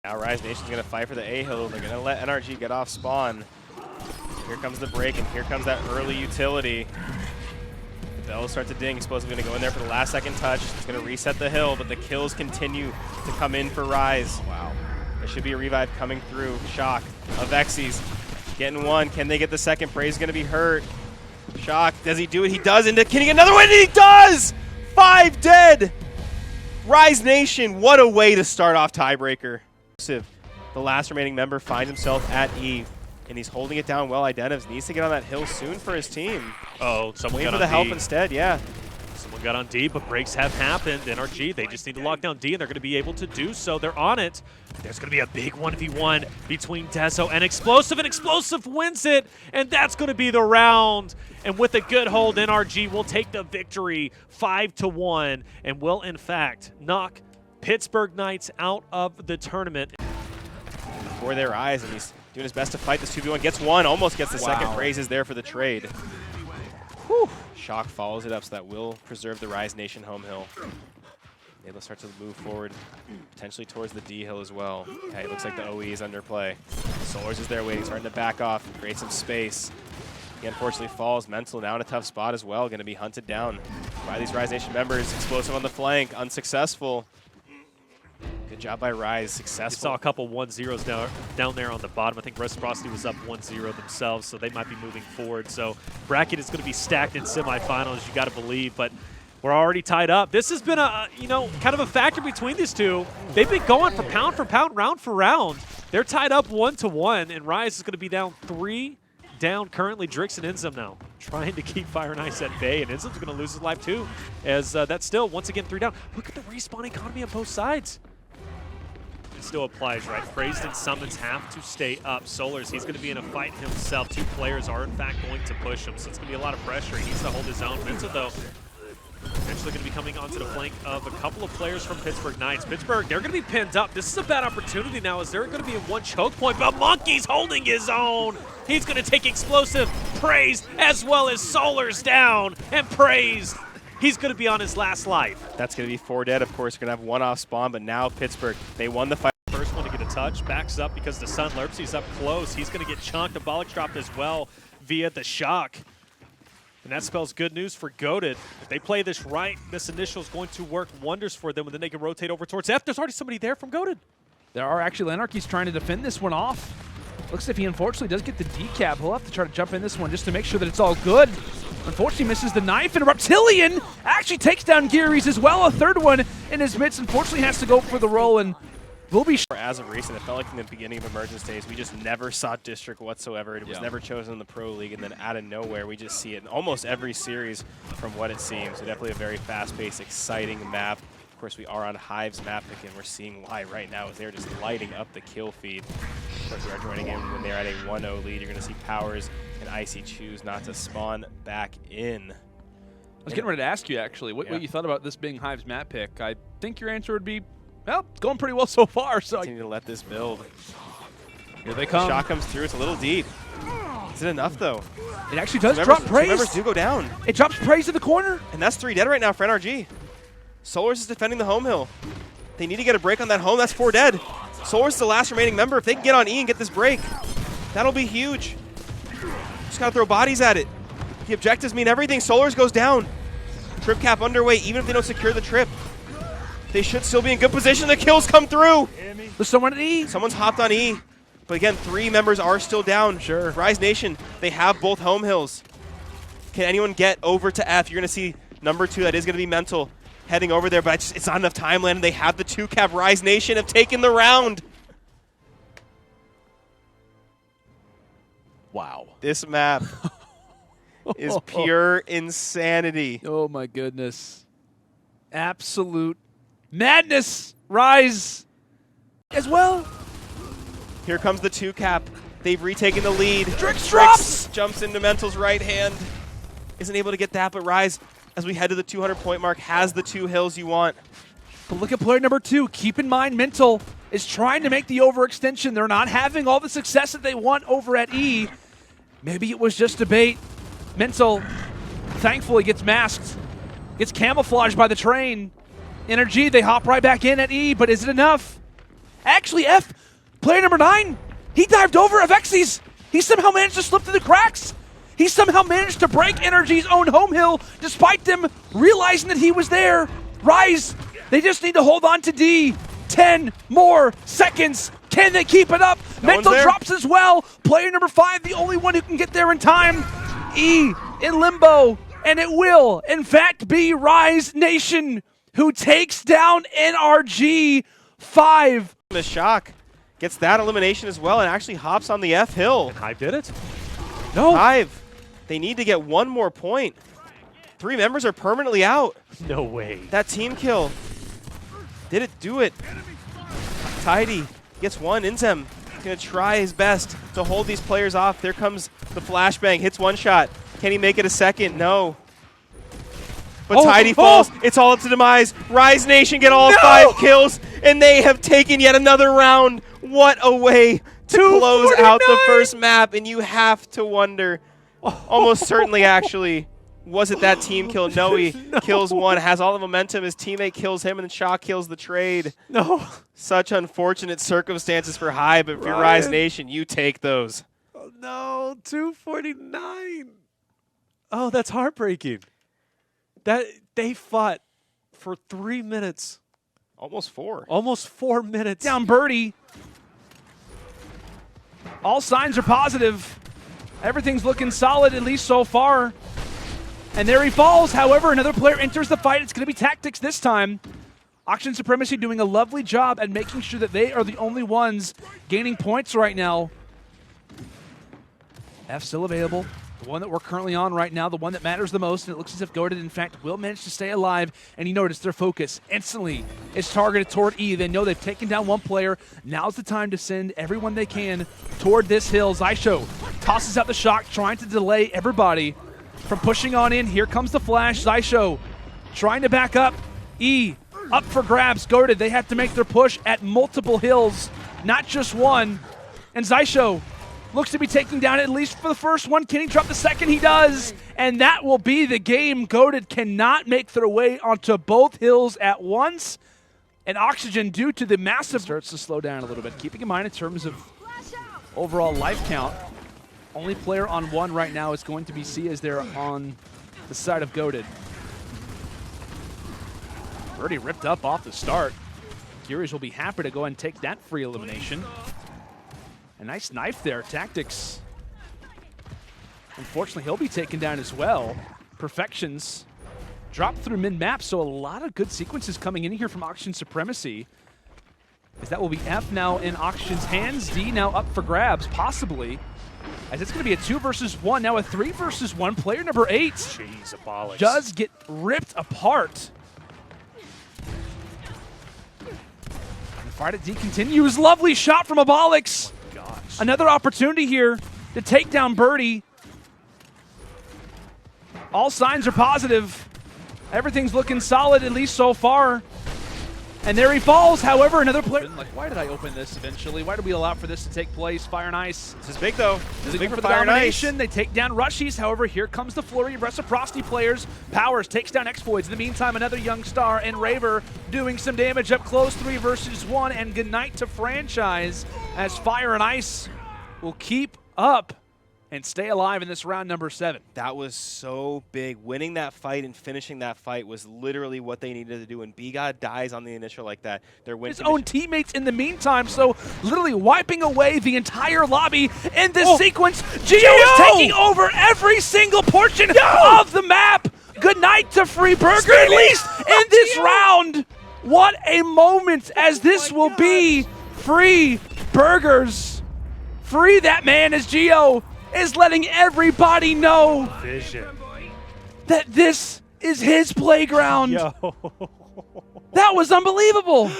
Now Rise Nation's going to fight for the A-Hill. They're going to let NRG get off spawn. Here comes the break, and here comes that early utility. The bells start to ding. Explosive going to go in there for the last second touch. It's going to reset the hill, but the kills continue to come in for Rise. Wow. There should be a revive coming through. Shock of Xyz. Getting one. Can they get the second? Prey's going to be hurt. Shock. Does he do it? He does. Can he get another one? He does! 5 dead! Rise Nation, what a way to start off tiebreaker. The last remaining member finds himself at E, and he's holding it down well. Identivs needs to get on that hill soon for his team. Oh, someone got on D. Waiting for the help instead, yeah. Someone got on D, but breaks have happened. NRG, they just need to lock down D, and they're going to be able to do so. They're on it. There's going to be a big 1v1 between Deso and Explosive, and Explosive wins it, and that's going to be the round. And with a good hold, NRG will take the victory 5-1, and will, in fact, knock Pittsburgh Knights out of the tournament. Before their eyes, and he's doing his best to fight this 2v1. Gets one, almost gets the second. Praises there for the trade. Whew. Shock follows it up, so that will preserve the Rise Nation home hill. They'll start to move forward, potentially towards the D hill as well. Okay, it looks like the OE is under play. Solars is there waiting, starting to back off, create some space. He unfortunately falls. Mental now in a tough spot as well, going to be hunted down by these Rise Nation members. Explosive on the flank, unsuccessful. Good job by Rise, successful. We saw a couple 1-0s down there on the bottom. I think Reciprocity was up 1-0 themselves, so they might be moving forward. So bracket is going to be stacked in semifinals, you got to believe, but we're already tied up. This has been a, kind of a factor between these two. They've been going for pound, round for round. They're tied up 1-1, and Rise is going to be down 3 down currently. Drix and Inzum now trying to keep Fire and Ice at bay, and Inzum's going to lose his life too, as that's still, once again, 3 down. Look at the respawn economy on both sides. It still applies, right? Phrased and Summons have to stay up. Solars, he's going to be in a fight himself. 2 players are, in fact, going to push him, so it's going to be a lot of pressure. He needs to hold his own. Mental, though, potentially going to be coming onto the flank of a couple of players from Pittsburgh Knights. Pittsburgh, they're going to be pinned up. This is a bad opportunity now, as they're going to be in 1 choke point, but Monkey's holding his own. He's going to take Explosive, Praised, as well as Solars down, and Praised. He's going to be on his last life. That's going to be 4 dead, of course. Going to have 1 off spawn, but now Pittsburgh, they won the fight. First one to get a touch, backs up because the Sun lurps. He's up close. He's going to get chunked. The Bollock's dropped as well via the Shock. And that spells good news for Goated. If they play this right, this initial is going to work wonders for them, and then they can rotate over towards F. There's already somebody there from Goated. There are actually Anarchy's trying to defend this one off. Looks as if he unfortunately does get the decap. He'll have to try to jump in this one just to make sure that it's all good. Unfortunately misses the knife, and Reptilian actually takes down Gearys as well. A 3rd one in his midst. Unfortunately has to go for the roll, and will be. As of recent, it felt like in the beginning of Emergence days, we just never saw District whatsoever. It was never chosen in the Pro League, and then out of nowhere, we just see it in almost every series from what it seems. So definitely a very fast-paced, exciting map. Of course, we are on Hive's map, and we're seeing why right now, as they're just lighting up the kill feed. Of course, we are joining in when they're at a 1-0 lead. You're going to see Powers and Icy choose not to spawn back in. I was getting ready to ask you, actually, what you thought about this being Hive's map pick. I think your answer would be, well, it's going pretty well so far. So continue to let this build. Here they come. Shot comes through. It's a little deep. Is it enough, though? It actually does drop Praise. Members do go down. It drops Praise to the corner. And that's 3 dead right now for NRG. Solars is defending the home hill. They need to get a break on that home. That's 4 dead. Solars is the last remaining member. If they can get on E and get this break, that'll be huge. Just gotta throw bodies at it. The objectives mean everything. Solars goes down. Trip cap underway, even if they don't secure the trip. They should still be in good position. The kills come through. There's someone at E. Someone's hopped on E. But again, 3 members are still down. Sure. Rise Nation, they have both home hills. Can anyone get over to F? You're going to see number 2, that is going to be Mental, heading over there, but it's not enough time, Landon. They have the 2-cap. Rise Nation have taken the round. Wow. This map is pure insanity. Oh, my goodness. Absolute madness. Rise as well. Here comes the 2-cap. They've retaken the lead. Drix drops! Jumps into Mental's right hand. Isn't able to get that, but Rise, as we head to the 200-point mark, has the 2 hills you want. But look at player number 2. Keep in mind, Mental is trying to make the overextension. They're not having all the success that they want over at E. Maybe it was just a bait. Mental, thankfully, gets masked. Gets camouflaged by the train. Energy, they hop right back in at E, but is it enough? Actually, F, player number 9, he dived over Avexi's. He somehow managed to slip through the cracks. He somehow managed to break Energy's own home hill, despite them realizing that he was there. Rise, they just need to hold on to D. 10 more seconds. Can they keep it up? Mental drops as well. Player number 5, the only one who can get there in time. E in limbo, and it will, in fact, be Rise Nation who takes down NRG 5. The shock gets that elimination as well and actually hops on the F hill. And Hive did it? No. Hive, they need to get one more point. 3 members are permanently out. No way. That team kill. Did it do it? Tidy gets one. Inzem going to try his best to hold these players off. There comes the flashbang. Hits one shot. Can he make it a second? No. But Tidy falls. It's all up to Demise. Rise Nation get all 5 kills, and they have taken yet another round. What a way to close out the first map, and you have to wonder, almost certainly actually, was it that team kill? No, he kills one, has all the momentum. His teammate kills him, and then Shock kills the trade. No. Such unfortunate circumstances for Hive, but if you're Rise Nation, you take those. Oh, no, 249. Oh, that's heartbreaking. That they fought for 3 minutes. Almost 4. Almost 4 minutes. Down Birdie. All signs are positive. Everything's looking solid, at least so far. And there he falls. However, another player enters the fight. It's going to be Tactics this time. Auction Supremacy doing a lovely job at making sure that they are the only ones gaining points right now. F still available. The one that we're currently on right now, the one that matters the most, and it looks as if Goated, in fact, will manage to stay alive. And you notice their focus instantly is targeted toward E. They know they've taken down one player. Now's the time to send everyone they can toward this hill. Zysho tosses out the shock, trying to delay everybody from pushing on in. Here comes the flash. Zysho trying to back up. E up for grabs. Goated, they have to make their push at multiple hills, not just one. And Zysho looks to be taking down at least for the first one. Can he drop the second? He does. And that will be the game. Goated cannot make their way onto both hills at once. And Oxygen, due to the massive, starts to slow down a little bit. Keeping in mind in terms of overall life count, only player on 1 right now is going to be C as they're on the side of Goated. Already ripped up off the start. Curious will be happy to go and take that free elimination. A nice knife there, Tactics. Unfortunately, he'll be taken down as well. Perfections drop through mid-map, so a lot of good sequences coming in here from Auction Supremacy. As that will be F now in Auction's hands. D now up for grabs, possibly. As it's going to be a 2 versus 1, now a 3 versus 1. Player number 8 Jeez, Abolix does get ripped apart. The fight at D continues. Lovely shot from Abolix. Another opportunity here to take down Birdie. All signs are positive. Everything's looking solid, at least so far. And there he falls. However, another player. Like, why did I open this eventually? Why did we allow for this to take place? Fire and Ice. This is big, though. This is big for the Fire and Ice. domination. They take down Rushies. However, here comes the flurry of Reciprocity players. Powers takes down Exploits. In the meantime, another young star and Raver doing some damage up close. 3 versus 1. And good night to Franchise as Fire and Ice will keep up and stay alive in this round number 7. That was so big. Winning that fight and finishing that fight was literally what they needed to do. When B-God dies on the initial like that, their win his own teammates in the meantime, so literally wiping away the entire lobby in this sequence. Geo is taking over every single portion of the map. Good night to Free Burger, at least in this round. What a moment, as this will be Free Burgers. Free that man, as Geo is letting everybody know that this is his playground. Yo. That was unbelievable.